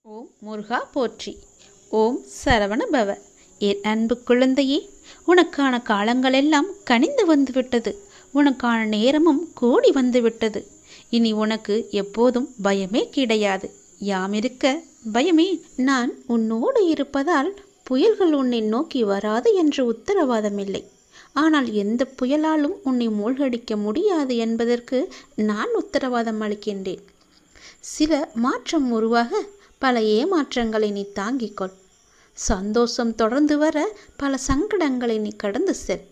ஓம் முருகா போற்றி. ஓம் சரவண பவ. என் அன்பு குழந்தையே, உனக்கான காலங்களெல்லாம் கனிந்து வந்துவிட்டது. உனக்கான நேரமும் கூடி வந்துவிட்டது. இனி உனக்கு எப்போதும் பயமே கிடையாது. யாம் இருக்க பயமே. நான் உன்னோடு இருப்பதால் புயல்கள் உன்னை நோக்கி வராது என்று உத்தரவாதமில்லை. ஆனால் எந்த புயலாலும் உன்னை மூழ்கடிக்க முடியாது என்பதற்கு நான் உத்தரவாதம் அளிக்கின்றேன். சில மாற்றம் உருவாக பல ஏமாற்றங்களை நீ தாங்கிக்கொள். சந்தோஷம் தொடர்ந்து வர பல சங்கடங்களை நீ கடந்து செல்.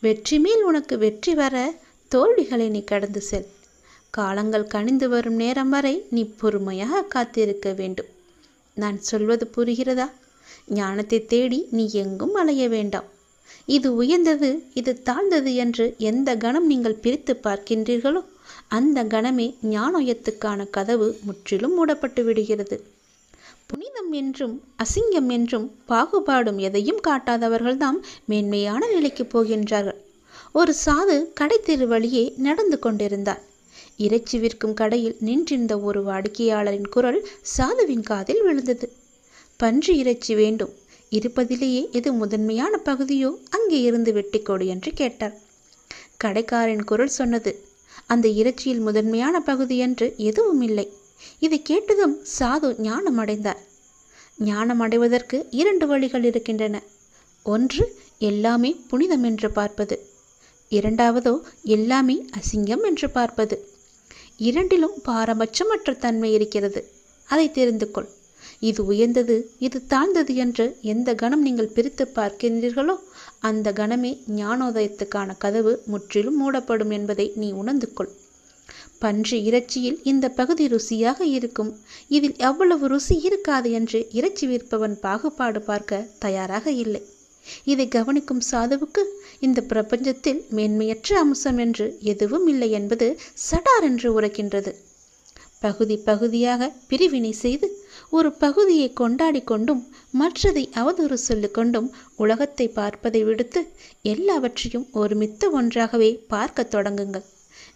வெற்றி மேல் உனக்கு வெற்றி வர தோல்விகளை நீ கடந்து செல். காலங்கள் கனிந்து வரும் நேரம் வரை நீ பொறுமையாக காத்திருக்க வேண்டும். நான் சொல்வது புரிகிறதா? ஞானத்தை தேடி நீ எங்கும் அலைய வேண்டாம். இது உயர்ந்தது, இது தாழ்ந்தது என்று எந்த கணம் நீங்கள் பிரித்து பார்க்கின்றீர்களோ அந்த கணமே ஞானோயத்துக்கான கதவு முற்றிலும் மூடப்பட்டு விடுகிறது. புனிதம் என்றும் அசிங்கம் என்றும் பாகுபாடும் எதையும் காட்டாதவர்கள்தான் மேன்மையான நிலைக்கு போகின்றார்கள். ஒரு சாது கடை தெரு வழியே நடந்து கொண்டிருந்தார். இறைச்சி விற்கும் கடையில் நின்றிருந்த ஒரு வாடிக்கையாளரின் குரல் சாதுவின் காதில் விழுந்தது. பன்றி இறைச்சி வேண்டும், இருப்பதிலேயே எது முதன்மையான பகுதியோ அங்கே இருந்து வெட்டிக்கொடு என்று கேட்டார். கடைக்காரன் குரல் சொன்னது, அந்த இறைச்சியில் முதன்மையான பகுதி என்று எதுவும் இல்லை. இதை கேட்டதும் சாது ஞானம் அடைந்தார். ஞானம் அடைவதற்கு 2 வழிகள் இருக்கின்றன. ஒன்று, எல்லாமே புனிதம் என்று பார்ப்பது. இரண்டாவதோ எல்லாமே அசிங்கம் என்று பார்ப்பது. இரண்டிலும் பாரபட்சமற்ற தன்மை இருக்கிறது. அதை தெரிந்து கொள். இது உயர்ந்தது, இது தாழ்ந்தது என்று எந்த கணம் நீங்கள் பிரித்து பார்க்கின்றீர்களோ அந்த கணமே ஞானோதயத்துக்கான கதவு முற்றிலும் மூடப்படும் என்பதை நீ உணர்ந்து கொள். பன்றி இறைச்சியில் இந்த பகுதி ருசியாக இருக்கும், இதில் எவ்வளவு ருசி இருக்காது என்று இறைச்சி விற்பவன் பாகுபாடு பார்க்க தயாராக இல்லை. இதை கவனிக்கும் சாதுவுக்கு இந்த பிரபஞ்சத்தில் மேன்மையற்ற அம்சம் என்று எதுவும் இல்லை என்பது சடார் என்று உரைக்கின்றது. பகுதி பகுதியாக பிரிவினை செய்து ஒரு பகுதியை கொண்டாடி கொண்டும் மற்றதை அவதூறு சொல்லிக்கொண்டும் உலகத்தை பார்ப்பதை விடுத்து எல்லாவற்றையும் ஒருமித்த ஒன்றாகவே பார்க்க தொடங்குங்கள்.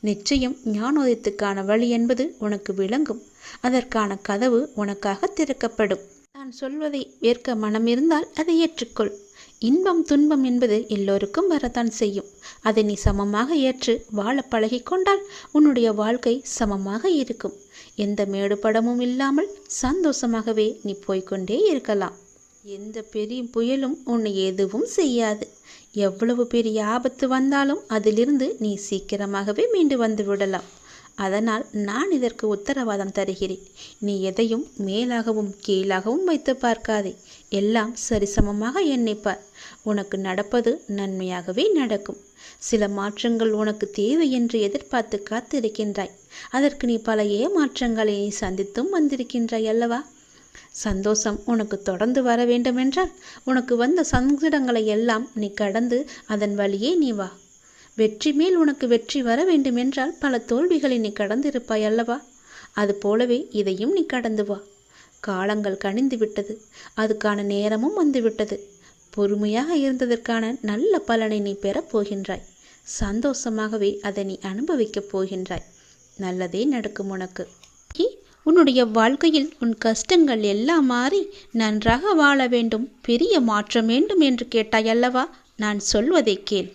நிச்சயம் ஞானோதயத்துக்கான வழி என்பது உனக்கு விளங்கும். அதற்கான கதவு உனக்காக திறக்கப்படும். நான் சொல்வதை ஏற்க மனம் இருந்தால் அதை ஏற்றுக்கொள். இன்பம் துன்பம் என்பது எல்லோருக்கும் வரத்தான் செய்யும். அதை நீ சமமாக ஏற்று வாழ பழகி கொண்டால் உன்னுடைய வாழ்க்கை சமமாக இருக்கும். எந்த மேடுபடமும் இல்லாமல் சந்தோஷமாகவே நீ போய்கொண்டே இருக்கலாம். எந்த பெரிய புயலும் உன்னை எதுவும் செய்யாது. எவ்வளவு பெரிய ஆபத்து வந்தாலும் அதிலிருந்து நீ சீக்கிரமாகவே மீண்டு வந்து விடலாம். அதனால் நான் இதற்கு உத்தரவாதம் தருகிறேன். நீ எதையும் மேலாகவும் கீழாகவும் வைத்து பார்க்காதே. எல்லாம் சரிசமமாக எண்ணிப்பார். உனக்கு நடப்பது நன்மையாகவே நடக்கும். சில மாற்றங்கள் உனக்கு தேவை என்று எதிர்பார்த்து காத்திருக்கின்றாய். அதற்கு நீ பல ஏமாற்றங்களை சந்தித்தும் வந்திருக்கின்றாய் அல்லவா? சந்தோஷம் உனக்கு தொடர்ந்து வர வேண்டுமென்றால் உனக்கு வந்த சங்கடங்களை எல்லாம் நீ கடந்து அதன் வழியே நீ வா. வெற்றி மேல் உனக்கு வெற்றி வர வேண்டுமென்றால் பல தோல்விகளை நீ கடந்திருப்பாய் அல்லவா? அது போலவே இதையும் நீ கடந்து வா. காலங்கள் கனிந்து விட்டது, அதுக்கான நேரமும் வந்துவிட்டது. பொறுமையாக இருந்ததற்கான நல்ல பலனை நீ பெறப் போகின்றாய். சந்தோஷமாகவே அதை நீ அனுபவிக்கப் போகின்றாய். நல்லதே நடக்கும் உனக்கு. உன்னுடைய வாழ்க்கையில் உன் கஷ்டங்கள் எல்லாம் மாறி நன்றாக வாழ வேண்டும், பெரிய மாற்றம் வேண்டும் என்று கேட்டாய் அல்லவா? நான் சொல்வதை கேள்.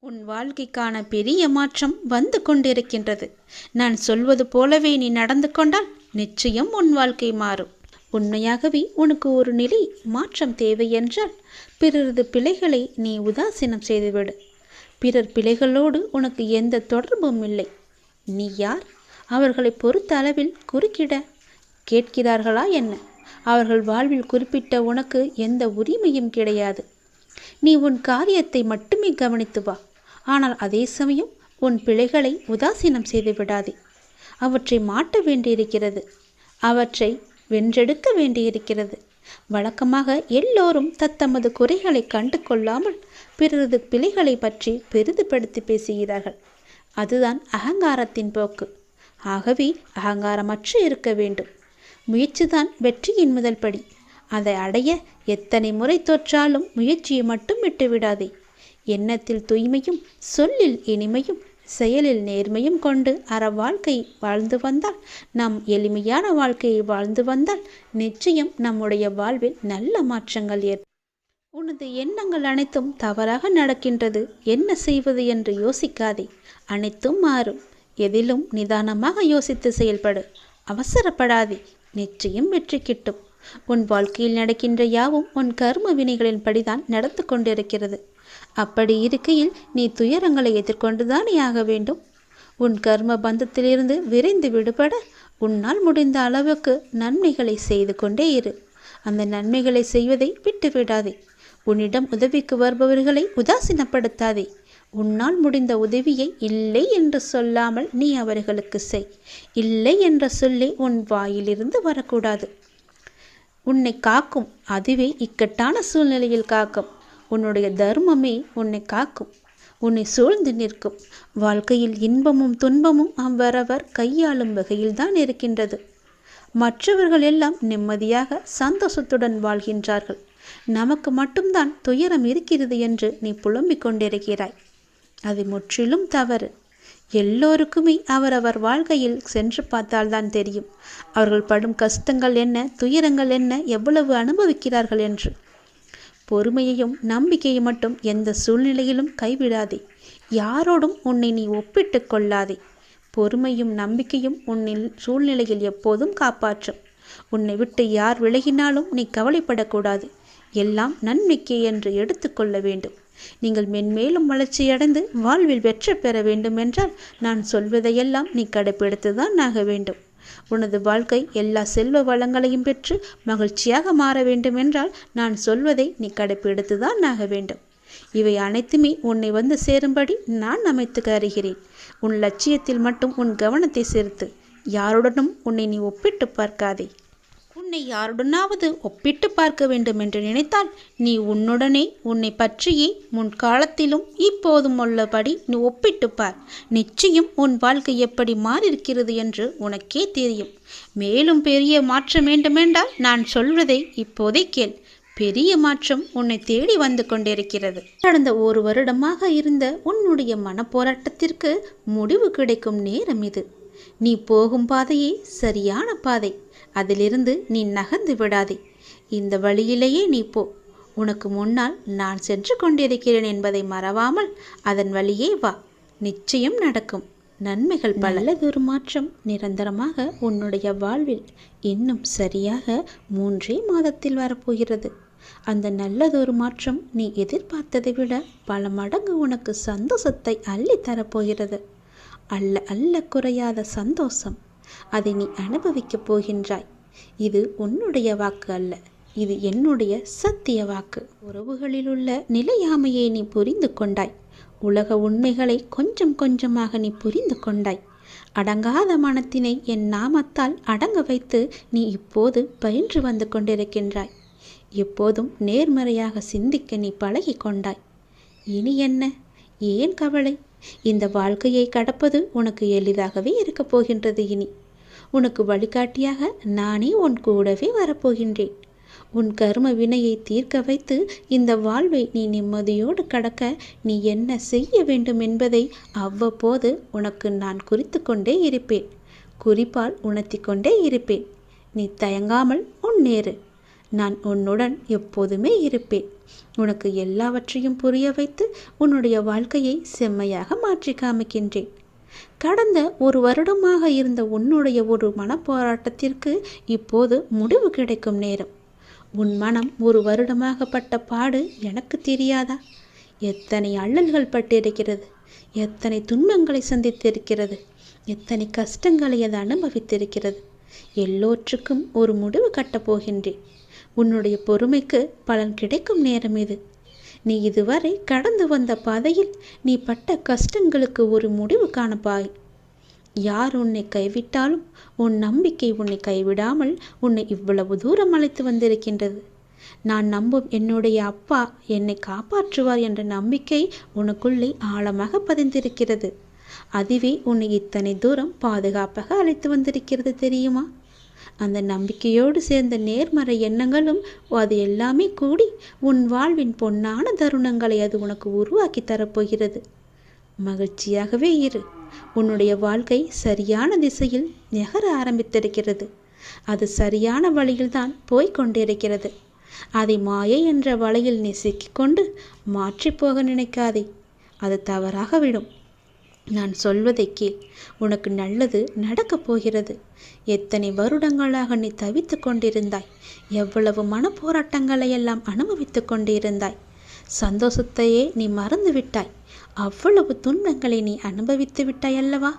உன் வாழ்க்கைக்கான பெரிய மாற்றம் வந்து கொண்டிருக்கின்றது. நான் சொல்வது போலவே நீ நடந்து கொண்டால் நிச்சயம் உன் வாழ்க்கை மாறும். உண்மையாகவே உனக்கு ஒரு நிலை மாற்றம் தேவை என்றால் பிறரது பிழைகளை நீ உதாசீனம் செய்துவிடு. பிறர் பிழைகளோடு உனக்கு எந்த தொடர்பும் இல்லை. நீ யார்? அவர்களை பொறுத்த அளவில் குறுக்கிட கேட்கிறார்களா என்ன? அவர்கள் வாழ்வில் குறிப்பிட்ட உனக்கு எந்த உரிமையும் கிடையாது. நீ உன் காரியத்தை மட்டுமே கவனித்து வா. ஆனால் அதே சமயம் உன் பிழைகளை உதாசீனம் செய்து விடாதே. அவற்றை மாற்ற வேண்டியிருக்கிறது. அவற்றை வென்றெடுக்க வேண்டியிருக்கிறது. வழக்கமாக எல்லோரும் தத்தமது குறைகளை கண்டு கொள்ளாமல் பிறரது பிழைகளை பற்றி பெரிதுபடுத்தி பேசுகிறார்கள். அதுதான் அகங்காரத்தின் போக்கு. ஆகவே அகங்காரமற்று இருக்க வேண்டும். முயற்சிதான் வெற்றியின் முதல் படி. அதை அடைய எத்தனை முறை தோற்றாலும் முயற்சியை மட்டும் விட்டுவிடாதே. எண்ணத்தில் தூய்மையும் சொல்லில் இனிமையும் செயலில் நேர்மையும் கொண்டு அற வாழ்க்கை வாழ்ந்து வந்தால், நாம் எளிமையான வாழ்க்கையை வாழ்ந்து வந்தால் நிச்சயம் நம்முடைய வாழ்வில் நல்ல மாற்றங்கள் ஏற்படும். உனது எண்ணங்கள் அனைத்தும் தவறாக நடக்கின்றது, என்ன செய்வது என்று யோசிக்காதே. அனைத்தும் மாறும். எதிலும் நிதானமாக யோசித்து செயல்படு. அவசரப்படாதே. நிச்சயம் வெற்றி கிட்டும். உன் வாழ்க்கையில் நடக்கின்ற யாவும் உன் கர்ம வினைகளின் படிதான் நடந்து கொண்டிருக்கிறது. அப்படி இருக்கையில் நீ துயரங்களை எதிர்கொண்டுதானே ஆக வேண்டும். உன் கர்ம பந்தத்திலிருந்து விரைந்து விடுபட உன்னால் முடிந்த அளவுக்கு நன்மைகளை செய்து கொண்டே இரு. அந்த நன்மைகளை செய்வதை விட்டு விடாதே. உன்னிடம் உதவிக்கு வருபவர்களை உதாசீனப்படுத்தாதே. உன்னால் முடிந்த உதவியை இல்லை என்று சொல்லாமல் நீ அவர்களுக்கு செய். இல்லை என்ற சொல்லே உன் வாயிலிருந்து வரக்கூடாது. உன்னை காக்கும், அதுவே இக்கட்டான சூழ்நிலையில் காக்கும். உன்னுடைய தர்மமே உன்னை காக்கும், உன்னை சூழ்ந்து நிற்கும். வாழ்க்கையில் இன்பமும் துன்பமும் அவ்வரவர் கையாளும் வகையில்தான் இருக்கின்றது. மற்றவர்கள் எல்லாம் நிம்மதியாக சந்தோஷத்துடன் வாழ்கின்றார்கள். நமக்கு மட்டும்தான் துயரம் இருக்கிறது என்று நீ புலம்பிக் கொண்டிருக்கிறாய். அது முற்றிலும் தவறு. எல்லோருக்குமே அவரவர் வாழ்க்கையில் சென்று பார்த்தால்தான் தெரியும் அவர்கள் படும் கஷ்டங்கள் என்ன, துயரங்கள் என்ன, எவ்வளவு அனுபவிக்கிறார்கள் என்று. பொறுமையையும் நம்பிக்கையும் மட்டும் எந்த சூழ்நிலையிலும் கைவிடாதே. யாரோடும் உன்னை நீ ஒப்பிட்டு கொள்ளாதே. பொறுமையும் நம்பிக்கையும் உன்னில் சூழ்நிலையில் எப்போதும் காப்பாற்றும். உன்னை விட்டு யார் விலகினாலும் நீ கவலைப்படக்கூடாது. எல்லாம் நன்மைக்கே என்று எடுத்துக்கொள்ள வேண்டும். நீங்கள் மென்மேலும் வளர்ச்சியடைந்து வாழ்வில் வெற்றி பெற வேண்டும் என்றால் நான் சொல்வதையெல்லாம் நீ கடைப்பிடித்துதான் ஆக வேண்டும். உனது வாழ்க்கை எல்லா செல்வ வளங்களையும் பெற்று மகிழ்ச்சியாக மாற வேண்டும் என்றால் நான் சொல்வதை நீ கடைப்பிடித்துதான் ஆக வேண்டும். இவை அனைத்துமே உன்னை வந்து சேரும்படி நான் அமைத்து அறிகிறேன். உன் லட்சியத்தில் மட்டும் உன் கவனத்தை செலுத்து. யாருடனும் உன்னை நீ ஒப்பிட்டு பார்க்காதே. உன்னை யாருடனாவது ஒப்பிட்டு பார்க்க வேண்டும் என்று நினைத்தால் நீ உன்னுடனே உன்னை பற்றியே முன்காலத்திலும் இப்போதும் உள்ளபடி நீ ஒப்பிட்டு பார். நிச்சயம் உன் வாழ்க்கை எப்படி மாறியிருக்கிறது என்று உனக்கே தெரியும். மேலும் பெரிய மாற்றம் வேண்டுமென்றால் நான் சொல்வதை இப்போதே கேள். பெரிய மாற்றம் உன்னை தேடி வந்து கொண்டிருக்கிறது. கடந்த 1 வருடமாக இருந்த உன்னுடைய மனப்போராட்டத்திற்கு முடிவு கிடைக்கும் நேரம் இது. நீ போகும் பாதையே சரியான பாதை. அதிலிருந்து நீ நகர்ந்து விடாதே. இந்த வழியிலேயே நீ போ. உனக்கு முன்னால் நான் சென்று கொண்டிருக்கிறேன் என்பதை மறவாமல் அதன் வழியே வா. நிச்சயம் நடக்கும். நன்மைகள் பல. நல்லதொரு மாற்றம் நிரந்தரமாக உன்னுடைய வாழ்வில் இன்னும் சரியாக 3 மாதத்தில் வரப்போகிறது. அந்த நல்லதொரு மாற்றம் நீ எதிர்பார்த்ததை விட பல மடங்கு உனக்கு சந்தோஷத்தை அள்ளி தரப்போகிறது. அல்ல அல்ல குறையாத சந்தோஷம். அதை நீ அனுபவிக்கப் போகின்றாய். இது உன்னுடைய வாக்கு அல்ல, இது என்னுடைய சத்திய வாக்கு. உறவுகளில் உள்ள நிலையாமையை நீ புரிந்து கொண்டாய். உலக உண்மைகளை கொஞ்சம் கொஞ்சமாக நீ புரிந்து கொண்டாய். அடங்காத மனத்தினை என் நாமத்தால் அடங்க வைத்து நீ இப்போது பயின்று வந்து கொண்டிருக்கின்றாய். எப்போதும் நேர்மறையாக சிந்திக்க நீ பழகி கொண்டாய். இனி என்ன, ஏன் கவலை? இந்த வாழ்க்கையை கடப்பது உனக்கு எளிதாகவே இருக்கப் போகின்றது. இனி உனக்கு வழிகாட்டியாக நானே உன் கூடவே வரப்போகின்றேன். உன் கர்ம வினையை தீர்க்க வைத்து இந்த வாழ்வை நீ நிம்மதியோடு கடக்க நீ என்ன செய்ய வேண்டும் என்பதை அவ்வப்போது உனக்கு நான் குறித்து கொண்டே இருப்பேன். குறிப்பால் உணர்த்தி கொண்டே இருப்பேன். நீ தயங்காமல் முன்னேறு. நான் உன்னுடன் எப்போதுமே இருப்பேன். உனக்கு எல்லாவற்றையும் புரிய வைத்து உன்னுடைய வாழ்க்கையை செம்மையாக மாற்றி காமிக்கின்றேன். கடந்த 1 வருடமாக இருந்த உன்னுடைய ஒரு மனப்போராட்டத்திற்கு இப்போது முடிவு கிடைக்கும் நேரம். உன் மனம் 1 வருடமாக பட்ட பாடு எனக்கு தெரியாதா? எத்தனை அல்லல்கள் பட்டிருக்கிறது, எத்தனை துன்பங்களை சந்தித்திருக்கிறது, எத்தனை கஷ்டங்களை அது அனுபவித்திருக்கிறது. எல்லோற்றுக்கும் ஒரு முடிவு கட்டப் போகின்றேன். உன்னுடைய பொறுமைக்கு பலன் கிடைக்கும் நேரம் இது. நீ இதுவரை கடந்து வந்த பாதையில் நீ பட்ட கஷ்டங்களுக்கு ஒரு முடிவு காணப்பாய். யார் உன்னை கைவிட்டாலும் உன் நம்பிக்கை உன்னை கைவிடாமல் உன்னை இவ்வளவு தூரம் அழைத்து வந்திருக்கின்றது. நான் நம்பும் என்னுடைய அப்பா என்னை காப்பாற்றுவார் என்ற நம்பிக்கை உனக்குள்ளே ஆழமாக பதிந்திருக்கிறது. அதுவே உன்னை இத்தனை தூரம் பாதுகாப்பாக அழைத்து வந்திருக்கிறது தெரியுமா? அந்த நம்பிக்கையோடு சேர்ந்த நேர்மறை எண்ணங்களும் அது எல்லாமே கூடி உன் வாழ்வின் பொன்னான தருணங்களை அது உனக்கு உருவாக்கி தரப்போகிறது. மகிழ்ச்சியாகவே இரு. உன்னுடைய வாழ்க்கை சரியான திசையில் நகர ஆரம்பித்திருக்கிறது. அது சரியான வழியில்தான் போய்கொண்டிருக்கிறது. அதை மாயை என்ற வலையில் நீ சிக்கிக்கொண்டு மாற்றிப்போக நினைக்காதே. அது தவறாகவிடும். நான் சொல்வதை கேள். உனக்கு நல்லது நடக்கப் போகிறது. எத்தனை வருடங்களாக நீ தவித்து கொண்டிருந்தாய். எவ்வளவு மனப்போராட்டங்களை எல்லாம் அனுபவித்து கொண்டிருந்தாய். சந்தோஷத்தையே நீ மறந்து விட்டாய். அவ்வளவு துன்பங்களை நீ அனுபவித்து விட்டாய் அல்லவா?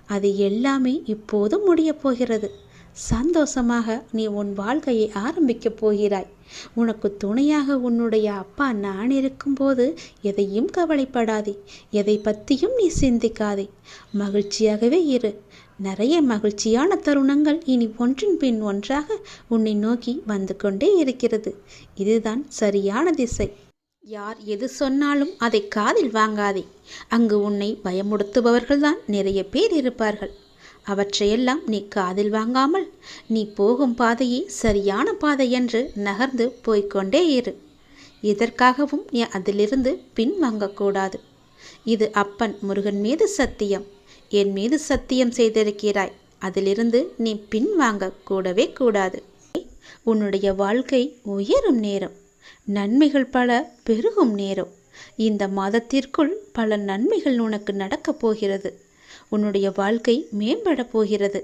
அது எல்லாமே இப்போது முடியப் போகிறது. சந்தோஷமாக நீ உன் வாழ்க்கையை ஆரம்பிக்கப் போகிறாய். உனக்கு துணையாக உன்னுடைய அப்பா நான் இருக்கும்போது எதையும் கவலைப்படாதே. எதை பற்றியும் நீ சிந்திக்காதே. மகிழ்ச்சியாகவே இரு. நிறைய மகிழ்ச்சியான தருணங்கள் இனி ஒன்றின் பின் ஒன்றாக உன்னை நோக்கி வந்து கொண்டே இருக்கிறது. இதுதான் சரியான திசை. யார் எது சொன்னாலும் அதை காதில் வாங்காதே. அங்கு உன்னை பயமுடுத்துபவர்கள்தான் நிறைய பேர் இருப்பார்கள். அவற்றையெல்லாம் நீ காதில் வாங்காமல் நீ போகும் பாதையே சரியான பாதை என்று நகர்ந்து போய்கொண்டே இரு. இதற்காகவும் நீ அதிலிருந்து பின் வாங்கக்கூடாது. இது அப்பன் முருகன் மீது சத்தியம். என் மீது சத்தியம் செய்திருக்கிறாய். அதிலிருந்து நீ பின் வாங்க கூடவே கூடாது. உன்னுடைய வாழ்க்கை உயரும் நேரம். நன்மைகள் பல பெருகும் நேரம். இந்த மாதத்திற்குள் பல நன்மைகள் உனக்கு நடக்கப் போகிறது. உன்னுடைய வாழ்க்கை மேம்பட போகிறது.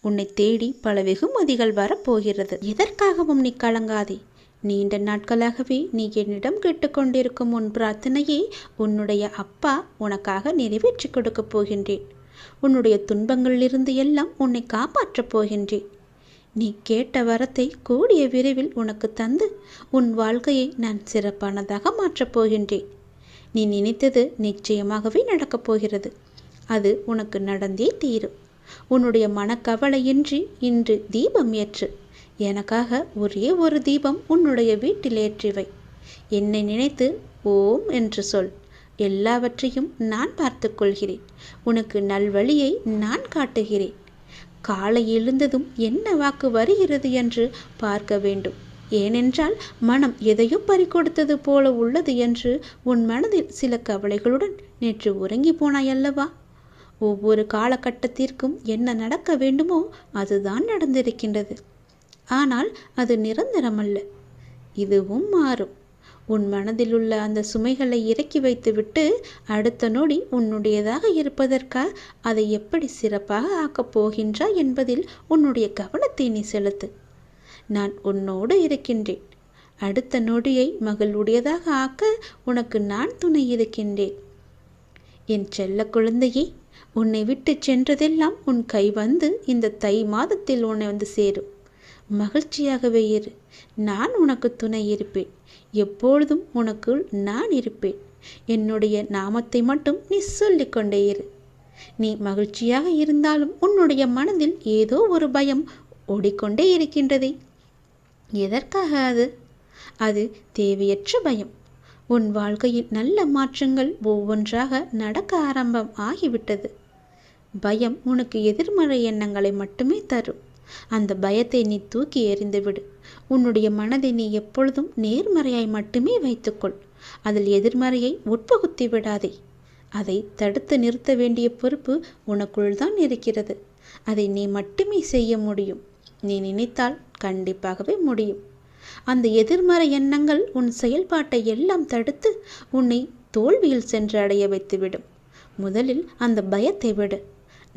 உன்னை தேடி பல வெகுமதிகள் வரப்போகிறது. எதற்காகவும் நீ கலங்காதே. நீண்ட நாட்களாகவே நீ என்னிடம் கேட்டுக்கொண்டிருக்கும் உன் பிரார்த்தனையை உன்னுடைய அப்பா உனக்காக நிறைவேற்றி கொடுக்கப் போகின்றேன். உன்னுடைய துன்பங்களிலிருந்து எல்லாம் உன்னை காப்பாற்றப் போகின்றேன். நீ கேட்ட வரத்தை கூடிய விரைவில் உனக்கு தந்து உன் வாழ்க்கையை நான் சிறப்பானதாக மாற்றப் போகின்றேன். நீ நினைத்தது நிச்சயமாகவே நடக்கப் போகிறது. அது உனக்கு நடந்தே தீரும். உன்னுடைய மனக்கவலையின்றி இன்று தீபம் ஏற்று. எனக்காக ஒரே ஒரு தீபம் உன்னுடைய வீட்டில் ஏற்றிவை. என்னை நினைத்து ஓம் என்று சொல். எல்லாவற்றையும் நான் பார்த்து கொள்கிறேன். உனக்கு நல்வழியை நான் காட்டுகிறேன். காலை எழுந்ததும் என்ன வாக்கு வருகிறது என்று பார்க்க வேண்டும். ஏனென்றால் மனம் எதையோ பறிகொடுத்தது போல உள்ளது என்று உன் மனதில் சில கவலைகளுடன் நேற்று உறங்கி போனாயல்லவா? ஒவ்வொரு காலகட்டத்திற்கும் என்ன நடக்க வேண்டுமோ அதுதான் நடந்திருக்கின்றது. ஆனால் அது நிரந்தரமல்ல. இதுவும் மாறும். உன் மனதில் உள்ள அந்த சுமைகளை இறக்கி வைத்துவிட்டு அடுத்த நொடி உன்னுடையதாக இருப்பதற்காக அதை எப்படி சிறப்பாக ஆக்கப் போகின்றாய் என்பதில் உன்னுடைய கவனத்தை நீ செலுத்து. நான் உன்னோடு இருக்கின்றேன். அடுத்த நொடியை மகளுடையதாக ஆக்க உனக்கு நான் துணை இருக்கின்றேன். என் செல்ல குழந்தையே, உன்னை விட்டு சென்றதெல்லாம் உன் கை வந்து இந்த தை மாதத்தில் உன்னை வந்து சேரும். மகிழ்ச்சியாகவே இரு. நான் உனக்கு துணை இருப்பேன். எப்பொழுதும் உனக்குள் நான் இருப்பேன். என்னுடைய நாமத்தை மட்டும் நீ சொல்லிக்கொண்டே இரு. நீ மகிழ்ச்சியாக இருந்தாலும் உன்னுடைய மனதில் ஏதோ ஒரு பயம் ஓடிக்கொண்டே இருக்கின்றதே. எதற்காக அது? அது தேவையற்ற பயம். உன் வாழ்க்கையில் நல்ல மாற்றங்கள் ஒவ்வொன்றாக நடக்க ஆரம்பம் ஆகிவிட்டது. பயம் உனக்கு எதிர்மறை எண்ணங்களை மட்டுமே தரும். அந்த பயத்தை நீ தூக்கி எறிந்துவிடு. உன்னுடைய மனதை நீ எப்பொழுதும் நேர்மறையாய் மட்டுமே வைத்துக்கொள். அதில் எதிர்மறையை உட்புகுத்தி விடாதே. அதை தடுத்து நிறுத்த வேண்டிய பொறுப்பு உனக்குள் தான் இருக்கிறது. அதை நீ மட்டுமே செய்ய முடியும். நீ நினைத்தால் கண்டிப்பாகவே முடியும். அந்த எதிர்மறை எண்ணங்கள் உன் செயல்பாட்டை எல்லாம் தடுத்து உன்னை தோல்வியில் சென்று அடைய வைத்துவிடும். முதலில் அந்த பயத்தை விடு.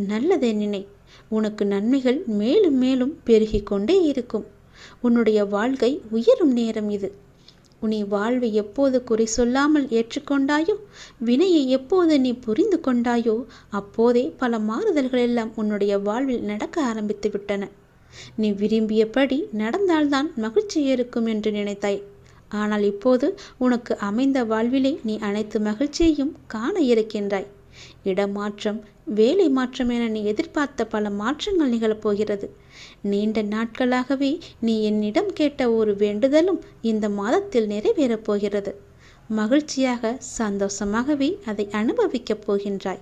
நல்லதை நினை. உனக்கு நன்மைகள் மேலும் மேலும் பெருகி கொண்டே இருக்கும். உன்னுடைய வாழ்க்கை உயரும் நேரம் இது. உன்னை வாழ்வை எப்போது குறை சொல்லாமல் ஏற்றுக்கொண்டாயோ, வினையை எப்போது நீ புரிந்து கொண்டாயோ, அப்போதே பல மாறுதல்கள் எல்லாம் உன்னுடைய வாழ்வில் நடக்க ஆரம்பித்து விட்டன. நீ விரும்பியபடி நடந்தால்தான் மகிழ்ச்சி இருக்கும் என்று நினைத்தாய். ஆனால் இப்போது உனக்கு அமைந்த வாழ்விலே நீ அனைத்து மகிழ்ச்சியையும் காண இருக்கின்றாய். இடமாற்றம், வேலை மாற்றம் என நீ எதிர்பார்த்த பல மாற்றங்கள் நிகழப்போகிறது. நீண்ட நாட்களாகவே நீ என்னிடம் கேட்ட ஒரு வேண்டுதலும் இந்த மாதத்தில் நிறைவேறப் போகிறது. மகிழ்ச்சியாக சந்தோஷமாகவே அதை அனுபவிக்கப் போகின்றாய்.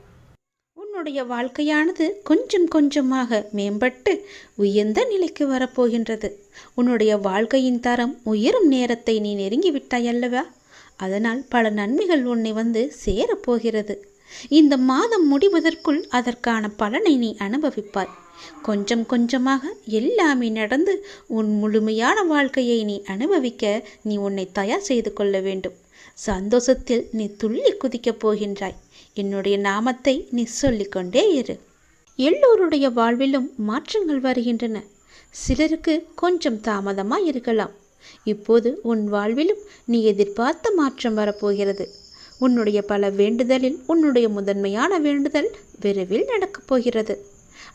உன்னுடைய வாழ்க்கையானது கொஞ்சம் கொஞ்சமாக மேம்பட்டு உயர்ந்த நிலைக்கு வரப்போகின்றது. உன்னுடைய வாழ்க்கையின் தரம் உயரும் நேரத்தை நீ நெருங்கிவிட்டாய் அல்லவா? அதனால் பல நன்மைகள் உன்னை வந்து சேரப்போகிறது. இந்த மாதம் முடிவதற்குள் அதற்கான பலனை நீ அனுபவிப்பாய். கொஞ்சம் கொஞ்சமாக எல்லாமே நடந்து உன் முழுமையான வாழ்க்கையை நீ அனுபவிக்க நீ உன்னை தயார் செய்து கொள்ள வேண்டும். சந்தோஷத்தில் நீ துள்ளி குதிக்கப் போகின்றாய். என்னுடைய நாமத்தை நீ சொல்லிக்கொண்டே இரு. எல்லோருடைய வாழ்விலும் மாற்றங்கள் வருகின்றன. சிலருக்கு கொஞ்சம் தாமதமாக இருக்கலாம். இப்போது உன் வாழ்விலும் நீ எதிர்பார்த்த மாற்றம் வரப்போகிறது. உன்னுடைய பல வேண்டுதலில் உன்னுடைய முதன்மையான வேண்டுதல் விரைவில் நடக்கப் போகிறது.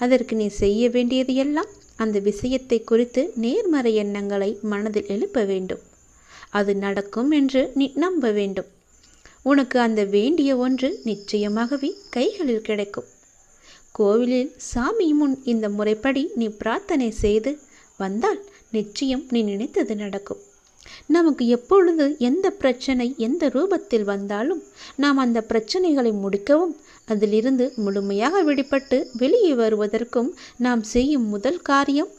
அதற்கு நீ செய்ய வேண்டியது எல்லாம் அந்த விஷயத்தை குறித்து நேர்மறை எண்ணங்களை மனதில் எழுப்ப வேண்டும். அது நடக்கும் என்று நீ நம்ப வேண்டும். உனக்கு அந்த வேண்டிய ஒன்று நிச்சயமாகவே கைகளில் கிடைக்கும். கோவிலில் சாமி முன் இந்த முறைப்படி நீ பிரார்த்தனை செய்து வந்தால் நிச்சயம் நீ நினைத்தது நடக்கும். நமக்கு எப்பொழுது எந்த பிரச்சனை எந்த ரூபத்தில் வந்தாலும் நாம் அந்த பிரச்சனைகளை முடிக்கவும் அதிலிருந்து முழுமையாக விடுபட்டு வெளியே வருவதற்கும் நாம் செய்யும் முதல் காரியம்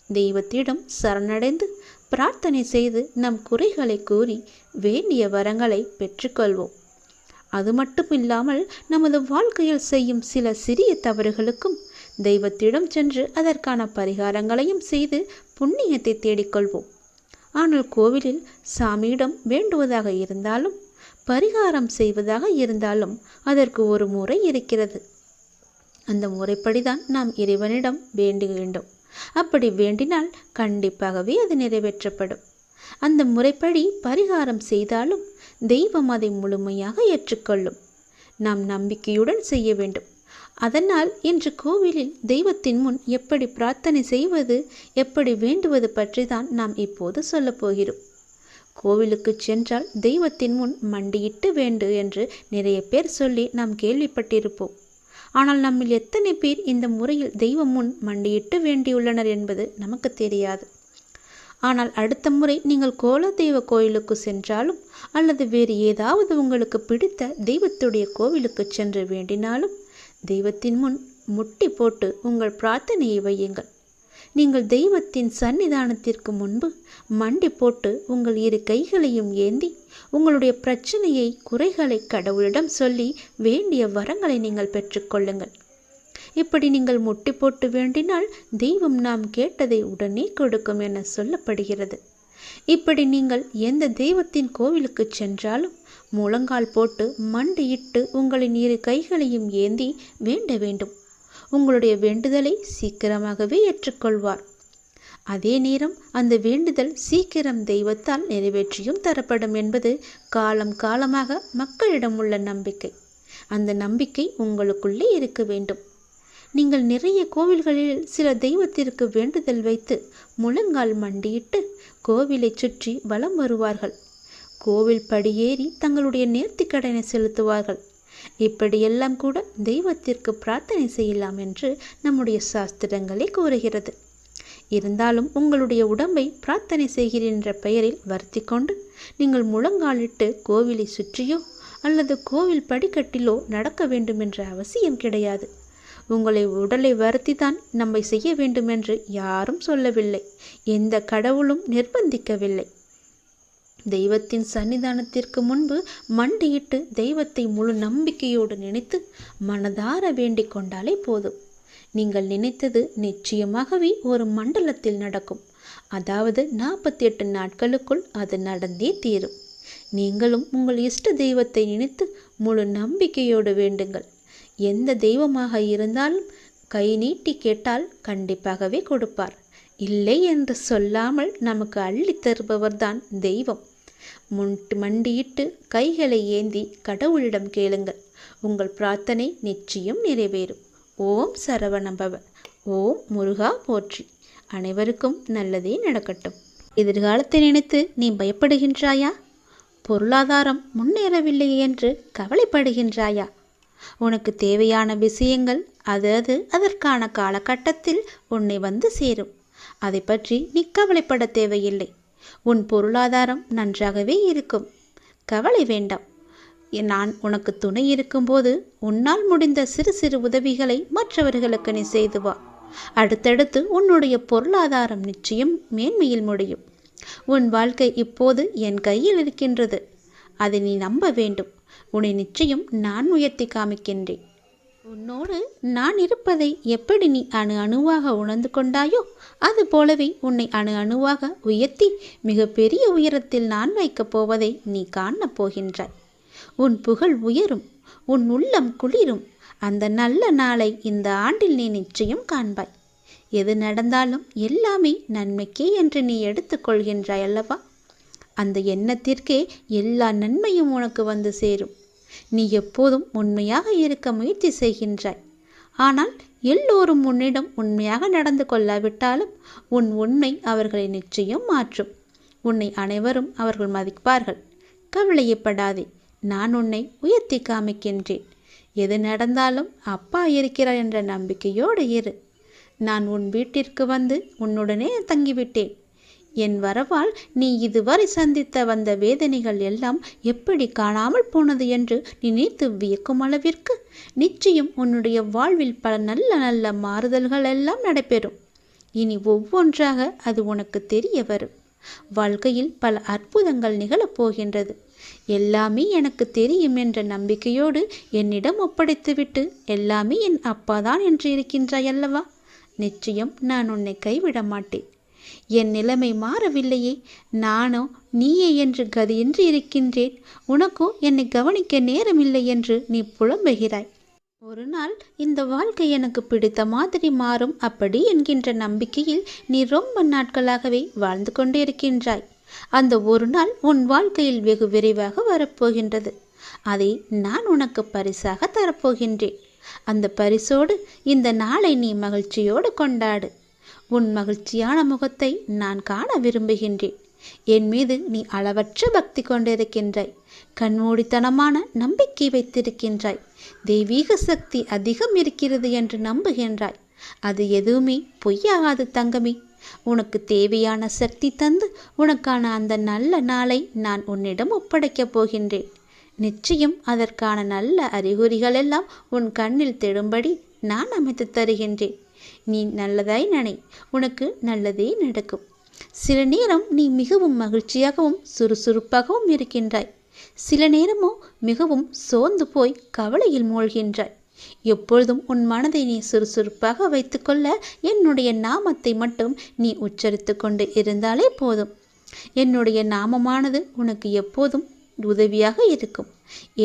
தெய்வத்திடம் சரணடைந்து பிரார்த்தனை செய்து நம் குறைகளை கூறி வேண்டிய வரங்களை பெற்றுக்கொள்வோம். அது மட்டும் இல்லாமல் நமது வாழ்க்கையில் செய்யும் சில சிறிய தவறுகளுக்கும் தெய்வத்திடம் சென்று அதற்கான பரிகாரங்களையும் செய்து புண்ணியத்தை தேடிக்கொள்வோம். ஆனால் கோவிலில் சாமியிடம் வேண்டுவதாக இருந்தாலும் பரிகாரம் செய்வதாக இருந்தாலும் அதற்கு ஒரு முறை இருக்கிறது. அந்த முறைப்படிதான் நாம் இறைவனிடம் வேண்ட வேண்டும். அப்படி வேண்டினால் கண்டிப்பாகவே அது நிறைவேற்றப்படும். அந்த முறைப்படி பரிகாரம் செய்தாலும் தெய்வம் அதை முழுமையாக ஏற்றுக்கொள்ளும். நாம் நம்பிக்கையுடன் செய்ய வேண்டும். அதனால் இன்று கோவிலில் தெய்வத்தின் முன் எப்படி பிரார்த்தனை செய்வது, எப்படி வேண்டுவது பற்றி தான் நாம் இப்போது சொல்லப் போகிறோம். கோவிலுக்கு சென்றால் தெய்வத்தின் முன் மண்டியிட்டு வேண்டு என்று நிறைய பேர் சொல்லி நாம் கேள்விப்பட்டிருப்போம். ஆனால் நம்மில் எத்தனை பேர் இந்த முறையில் தெய்வம் முன் மண்டியிட்டு வேண்டியுள்ளனர் என்பது நமக்கு தெரியாது. ஆனால் அடுத்த முறை நீங்கள் கோலதெய்வ கோயிலுக்கு சென்றாலும் அல்லது வேறு ஏதாவது உங்களுக்கு பிடித்த தெய்வத்துடைய கோவிலுக்கு சென்று வேண்டினாலும் தெய்வத்தின் முன் முட்டி போட்டு உங்கள் பிரார்த்தனையை வையுங்கள். நீங்கள் தெய்வத்தின் சன்னிதானத்திற்கு முன்பு மண்டி போட்டு உங்கள் இரு கைகளையும் ஏந்தி உங்களுடைய பிரச்சனையை குறைகளை கடவுளிடம் சொல்லி வேண்டிய வரங்களை நீங்கள் பெற்றுக்கொள்ளுங்கள். இப்படி நீங்கள் முட்டி போட்டு வேண்டினால் தெய்வம் நாம் கேட்டதை உடனே கொடுக்கும் என சொல்லப்படுகிறது. இப்படி நீங்கள் எந்த தெய்வத்தின் கோவிலுக்கு சென்றாலும் முழங்கால் போட்டு மண்டியிட்டு உங்களின் இரு கைகளையும் ஏந்தி வேண்ட வேண்டும். உங்களுடைய வேண்டுதலை சீக்கிரமாகவே ஏற்றுக்கொள்வார். அதே நேரம் அந்த வேண்டுதல் சீக்கிரம் தெய்வத்தால் நிறைவேற்றியும் தரப்படும் என்பது காலம் காலமாக மக்களிடம் உள்ள நம்பிக்கை. அந்த நம்பிக்கை உங்களுக்குள்ளே இருக்க வேண்டும். நீங்கள் நிறைய கோவில்களில் சில தெய்வத்திற்கு வேண்டுதல் வைத்து முழங்கால் மண்டியிட்டு கோவிலை சுற்றி வலம் வருவார்கள். கோவில் படியேறி தங்களுடைய நேர்த்திக்கடனை செலுத்துவார்கள். இப்படியெல்லாம் கூட தெய்வத்திற்கு பிரார்த்தனை செய்யலாம் என்று நம்முடைய சாஸ்திரங்களே கூறுகிறது. இருந்தாலும் உங்களுடைய உடம்பை பிரார்த்தனை செய்கிறேன் என்ற பெயரில் வருத்தி கொண்டு நீங்கள் முழங்காலிட்டு கோவிலை சுற்றியோ அல்லது கோவில் படிக்கட்டிலோ நடக்க வேண்டும் என்ற அவசியம் கிடையாது. உங்களை உடலை வருத்தி தான் நம்மை செய்ய வேண்டும் என்று யாரும் சொல்லவில்லை. எந்த கடவுளும் நிர்பந்திக்கவில்லை. தெய்வத்தின் சன்னிதானத்திற்கு முன்பு மண்டியிட்டு தெய்வத்தை முழு நம்பிக்கையோடு நினைத்து மனதார வேண்டிக் கொண்டாலே போதும். நீங்கள் நினைத்தது நிச்சயமாகவே ஒரு மண்டலத்தில் நடக்கும். அதாவது 48 நாட்களுக்குள் அது நடந்தே தீரும். நீங்களும் உங்கள் இஷ்ட தெய்வத்தை நினைத்து முழு நம்பிக்கையோடு வேண்டுங்கள். எந்த தெய்வமாக இருந்தாலும் கை நீட்டி கேட்டால் கண்டிப்பாகவே கொடுப்பார். இல்லை என்று சொல்லாமல் நமக்கு அள்ளி தருபவர்தான் தெய்வம். மண்டியிட்டு கைகளை ஏந்தி கடவுளிடம் கேளுங்கள். உங்கள் பிரார்த்தனை நிச்சயம் நிறைவேறும். ஓம் சரவணபவ. ஓம் முருகா போற்றி. அனைவருக்கும் நல்லதே நடக்கட்டும். எதிர்காலத்தை நினைத்து நீ பயப்படுகின்றாயா? பொருளாதாரம் முன்னேறவில்லை என்று கவலைப்படுகின்றாயா? உனக்கு தேவையான விஷயங்கள் அதற்கான காலகட்டத்தில் உன்னை வந்து சேரும். அதை பற்றி நீ கவலைப்பட தேவையில்லை. உன் பொருளாதாரம் நன்றாகவே இருக்கும். கவலை வேண்டாம். நான் உனக்கு துணை இருக்கும்போது உன்னால் முடிந்த சிறு சிறு உதவிகளை மற்றவர்களுக்கு நீ செய்து வா. அடுத்தடுத்து உன்னுடைய பொருளாதாரம் நிச்சயம் மேன்மையில் முடியும். உன் வாழ்க்கை இப்போது என் கையில் இருக்கின்றது. அதை நீ நம்ப வேண்டும். உன்னை நிச்சயம் நான் உயர்த்தி காமிக்கின்றேன். உன்னோடு நான் இருப்பதை எப்படி நீ அணு அணுவாக உணர்ந்து கொண்டாயோ அது போலவே உன்னை அணு அணுவாக உயர்த்தி மிக பெரிய உயரத்தில் நான் வைக்கப் போவதை நீ காணப் போகின்றாய். உன் புகழ் உயரும், உன் உள்ளம் குளிரும். அந்த நல்ல நாளை இந்த ஆண்டில் நீ நிச்சயம் காண்பாய். எது நடந்தாலும் எல்லாமே நன்மைக்கே என்று நீ எடுத்துக்கொள்கின்றாய் அல்லவா? அந்த எண்ணத்திற்கே எல்லா நன்மையும் உனக்கு வந்து சேரும். நீ எப்போதும் உண்மையாக இருக்க முயற்சி செய்கின்றாய். ஆனால் எல்லோரும் உன்னிடம் உண்மையாக நடந்து கொள்ளாவிட்டாலும் உன் உண்மை அவர்களை நிச்சயம் மாற்றும். உன்னை அனைவரும் அவர்கள் மதிப்பார்கள். கவலையப்படாதே, நான் உன்னை உயர்த்தி காமிக்கின்றேன். எது நடந்தாலும் அப்பா இருக்கிறார் என்ற நம்பிக்கையோடு இரு. நான் உன் வீட்டிற்கு வந்து உன்னுடனே தங்கிவிட்டேன். என் வரவால் நீ இதுவரை சந்தித்த வந்த வேதனைகள் எல்லாம் எப்படி காணாமல் போனது என்று நினைத்து வியக்கும் அளவிற்கு நிச்சயம் உன்னுடைய வாழ்வில் பல நல்ல நல்ல மாறுதல்கள் எல்லாம் நடைபெறும். இனி ஒவ்வொன்றாக அது உனக்கு தெரிய வரும். வாழ்க்கையில் பல அற்புதங்கள் நிகழப்போகின்றது. எல்லாமே எனக்கு தெரியும் என்ற நம்பிக்கையோடு என்னிடம் ஒப்படைத்துவிட்டு எல்லாமே என் அப்பாதான் என்று இருக்கின்றாய் அல்லவா? நிச்சயம் நான் உன்னை கைவிட மாட்டேன். என் நிலைமை மாறவில்லையே, நானோ நீயே என்று கதியின்றி இருக்கின்றேன். உனக்கோ என்னை கவனிக்க நேரமில்லை என்று நீ புலம்புகிறாய். ஒரு நாள் இந்த வாழ்க்கை எனக்கு பிடித்த மாதிரி மாறும் அப்படி என்கின்ற நம்பிக்கையில் நீ ரொம்ப நாட்களாகவே வாழ்ந்து கொண்டு இருக்கின்றாய். அந்த ஒரு நாள் உன் வாழ்க்கையில் வெகு விரைவாக வரப்போகின்றது. அதை நான் உனக்கு பரிசாக தரப்போகின்றேன். அந்த பரிசோடு இந்த நாளை நீ மகிழ்ச்சியோடு கொண்டாடு. உன் மகிழ்ச்சியான முகத்தை நான் காண விரும்புகின்றேன். என் மீது நீ அளவற்ற பக்தி கொண்டிருக்கின்றாய். கண்மூடித்தனமான நம்பிக்கை வைத்திருக்கின்றாய். தெய்வீக சக்தி அதிகம் இருக்கிறது என்று நம்புகின்றாய். அது எதுவுமே பொய்யாகாது தங்கமே. உனக்கு தேவையான சக்தி தந்து உனக்கான அந்த நல்ல நாளை நான் உன்னிடம் ஒப்படைக்கப் போகின்றேன். நிச்சயம் அதற்கான நல்ல அறிகுறிகள் எல்லாம் உன் கண்ணில் தெடும்படி நான் அமைத்து தருகின்றேன். நீ நல்லதாய் நினை, உனக்கு நல்லதே நடக்கும். சில நேரம் நீ மிகவும் மகிழ்ச்சியாகவும் சுறுசுறுப்பாகவும் இருக்கின்றாய். சில நேரமோ மிகவும் சோர்ந்து போய் கவலையில் மூழ்கின்றாய். எப்பொழுதும் உன் மனதை நீ சுறுசுறுப்பாக வைத்துக்கொள்ள என்னுடைய நாமத்தை மட்டும் நீ உச்சரித்து கொண்டு இருந்தாலே போதும். என்னுடைய நாமமானது உனக்கு எப்போதும் உதவியாக இருக்கும்.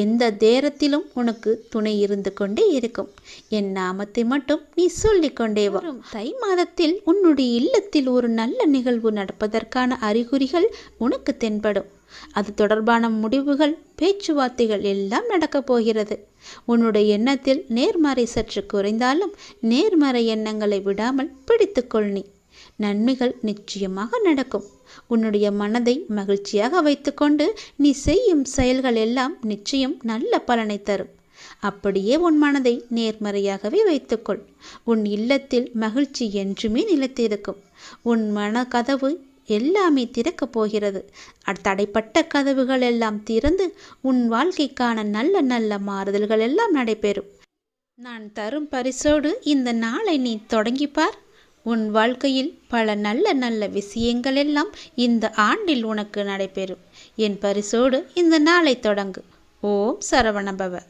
எந்த நேரத்திலும் உனக்கு துணை இருந்து கொண்டே இருக்கும். என் நாமத்தை மட்டும் நீ சொல்லிக்கொண்டே வரும். தை மாதத்தில் உன்னுடைய இல்லத்தில் ஒரு நல்ல நிகழ்வு நடப்பதற்கான அறிகுறிகள் உனக்கு தென்படும். அது தொடர்பான முடிவுகள், பேச்சுவார்த்தைகள் எல்லாம் நடக்கப் போகிறது. உன்னுடைய எண்ணத்தில் நேர்மறை சற்று குறைந்தாலும் நேர்மறை எண்ணங்களை விடாமல் பிடித்துக்கொள். நீ நன்மைகள் நிச்சயமாக நடக்கும். உன்னுடைய மனதை மகிழ்ச்சியாக வைத்துக்கொண்டு நீ செய்யும் செயல்கள் எல்லாம் நிச்சயம் நல்ல பலனை தரும். அப்படியே உன் மனதை நேர்மறையாகவே வைத்துக்கொள். உன் இல்லத்தில் மகிழ்ச்சி என்றுமே நிலைத்திருக்கும். உன் மன கதவு எல்லாமே திறக்கப் போகிறது. தடைப்பட்ட கதவுகள் எல்லாம் திறந்து உன் வாழ்க்கைக்கான நல்ல நல்ல மாறுதல்கள் எல்லாம் நடைபெறும். நான் தரும் பரிசோடு இந்த நாளை நீ தொடங்கிப்பார். உன் வாழ்க்கையில் பல நல்ல நல்ல விஷயங்கள் எல்லாம் இந்த ஆண்டில் உனக்கு நடைபெறும். என் பரிசோடு இந்த நாளை தொடங்கு. ஓம் சரவணபவ.